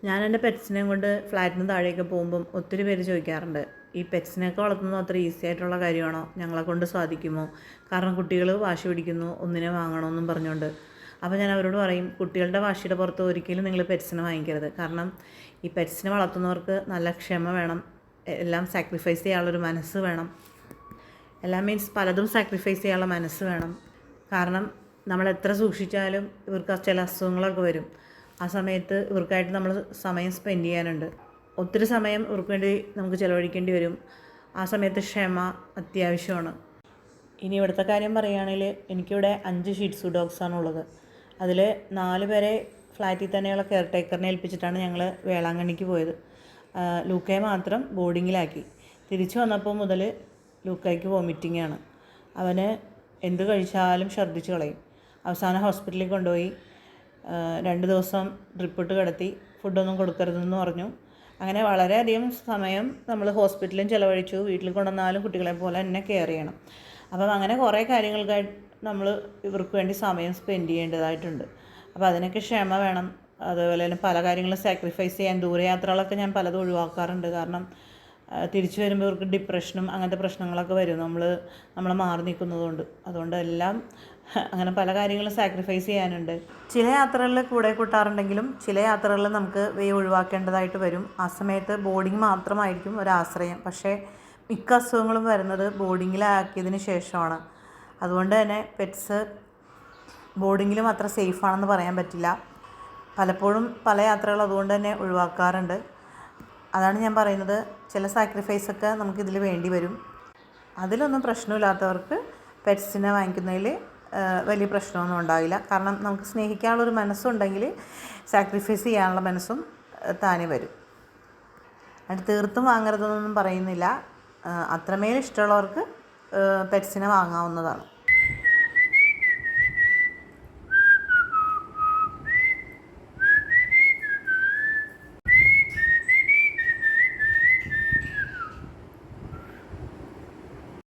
ഞാൻ എൻ്റെ പെറ്റ്സിനെയും കൊണ്ട് ഫ്ലാറ്റിൽ നിന്ന് താഴേക്ക് പോകുമ്പം ഒത്തിരി പേര് ചോദിക്കാറുണ്ട്, ഈ പെറ്റ്സിനെയൊക്കെ വളർത്തുന്നത് അത്ര ഈസി ആയിട്ടുള്ള കാര്യമാണോ, ഞങ്ങളെ കൊണ്ട് സാധിക്കുമോ? കാരണം കുട്ടികൾ വാശി പിടിക്കുന്നു ഒന്നിനെ വാങ്ങണമെന്നും പറഞ്ഞുകൊണ്ട്. അപ്പോൾ ഞാൻ അവരോട് പറയും, കുട്ടികളുടെ വാശിയുടെ പുറത്ത് ഒരിക്കലും നിങ്ങൾ പെറ്റ്സിനെ വാങ്ങിക്കരുത്. കാരണം ഈ പെറ്റ്സിനെ വളർത്തുന്നവർക്ക് നല്ല ക്ഷമ വേണം, എല്ലാം സാക്രിഫൈസ് ചെയ്യാനുള്ളൊരു മനസ്സ് വേണം. എല്ലാം മീൻസ് പലതും സാക്രിഫൈസ് ചെയ്യാനുള്ള മനസ്സ് വേണം. കാരണം നമ്മൾ എത്ര സൂക്ഷിച്ചാലും ഇവർക്ക് ചില അസുഖങ്ങളൊക്കെ വരും. ആ സമയത്ത് ഇവർക്കായിട്ട് നമ്മൾ സമയം സ്പെൻഡ് ചെയ്യാനുണ്ട്. ഒത്തിരി സമയം ഇവർക്ക് വേണ്ടി നമുക്ക് ചിലവഴിക്കേണ്ടി വരും. ആ സമയത്ത് ക്ഷമ അത്യാവശ്യമാണ്. ഇനി ഇവിടുത്തെ കാര്യം പറയുകയാണെങ്കിൽ, എനിക്കിവിടെ 5 ഷിറ്റ്സു ഡോഗ്സാണുള്ളത്. അതിൽ 4 പേരെ ഫ്ലാറ്റിൽ തന്നെയുള്ള കെയർ ടേക്കറിനെ ഏൽപ്പിച്ചിട്ടാണ് ഞങ്ങൾ വേളാങ്കണ്ണിക്ക് പോയത്. ലൂക്കയെ മാത്രം ബോർഡിങ്ങിലാക്കി. തിരിച്ചു വന്നപ്പോൾ മുതൽ ലൂക്കയ്ക്ക് വോമിറ്റിങ്ങാണ്. അവന് എന്ത് കഴിച്ചാലും ഛർദ്ദിച്ച് കളയും. അവസാനം ഹോസ്പിറ്റലിൽ കൊണ്ടുപോയി 2 ദിവസം ഡ്രിപ്പിട്ട് കിടത്തി, ഫുഡൊന്നും കൊടുക്കരുതെന്ന് പറഞ്ഞു. അങ്ങനെ വളരെയധികം സമയം നമ്മൾ ഹോസ്പിറ്റലും ചിലവഴിച്ചു. വീട്ടിൽ കൊണ്ടുവന്നാലും കുട്ടികളെ പോലെ തന്നെ കെയർ ചെയ്യണം. അപ്പം അങ്ങനെ കുറേ കാര്യങ്ങൾക്കായിട്ട് നമ്മൾ ഇവർക്ക് വേണ്ടി സമയം സ്പെൻഡ് ചെയ്യേണ്ടതായിട്ടുണ്ട്. അപ്പോൾ അതിനൊക്കെ ക്ഷമ വേണം. അതുപോലെ തന്നെ പല കാര്യങ്ങളും സാക്രിഫൈസ് ചെയ്യാൻ, ദൂരയാത്രകളൊക്കെ ഞാൻ പലതും ഒഴിവാക്കാറുണ്ട്. കാരണം തിരിച്ചു വരുമ്പോൾ ഇവർക്ക് ഡിപ്രഷനും അങ്ങനത്തെ പ്രശ്നങ്ങളൊക്കെ വരും നമ്മൾ മാറി നിൽക്കുന്നതുകൊണ്ട്. അതുകൊണ്ട് എല്ലാം അങ്ങനെ പല കാര്യങ്ങളും സാക്രിഫൈസ് ചെയ്യാനുണ്ട്. ചില യാത്രകളിൽ കൂടെ കൂട്ടാറുണ്ടെങ്കിലും ചില യാത്രകളിൽ നമുക്ക് ഒഴിവാക്കേണ്ടതായിട്ട് വരും. ആ സമയത്ത് ബോർഡിങ് മാത്രമായിരിക്കും ഒരാശ്രയം. പക്ഷേ മിക്ക അസുഖങ്ങളും വരുന്നത് ബോർഡിങ്ങിലാക്കിയതിന് ശേഷമാണ്. അതുകൊണ്ട് തന്നെ പെറ്റ്സ് ബോർഡിങ്ങിലും അത്ര സേഫാണെന്ന് പറയാൻ പറ്റില്ല. പലപ്പോഴും പല യാത്രകൾ അതുകൊണ്ട് തന്നെ ഒഴിവാക്കാറുണ്ട്. അതാണ് ഞാൻ പറയുന്നത്, ചില സാക്രിഫൈസൊക്കെ നമുക്കിതിൽ വേണ്ടി വരും. അതിലൊന്നും പ്രശ്നമില്ലാത്തവർക്ക് പെറ്റ്സിനെ വാങ്ങിക്കുന്നതിൽ വലിയ പ്രശ്നമൊന്നും ഉണ്ടാവില്ല. കാരണം നമുക്ക് സ്നേഹിക്കാനുള്ളൊരു മനസ്സുണ്ടെങ്കിൽ സാക്രിഫൈസ് ചെയ്യാനുള്ള മനസ്സും താനേ വരും. അത് തീർത്തും വാങ്ങരുതെന്നൊന്നും പറയുന്നില്ല. അത്രമേൽ ഇഷ്ടമുള്ളവർക്ക് പെറ്റ്സിനെ വാങ്ങാവുന്നതാണ്.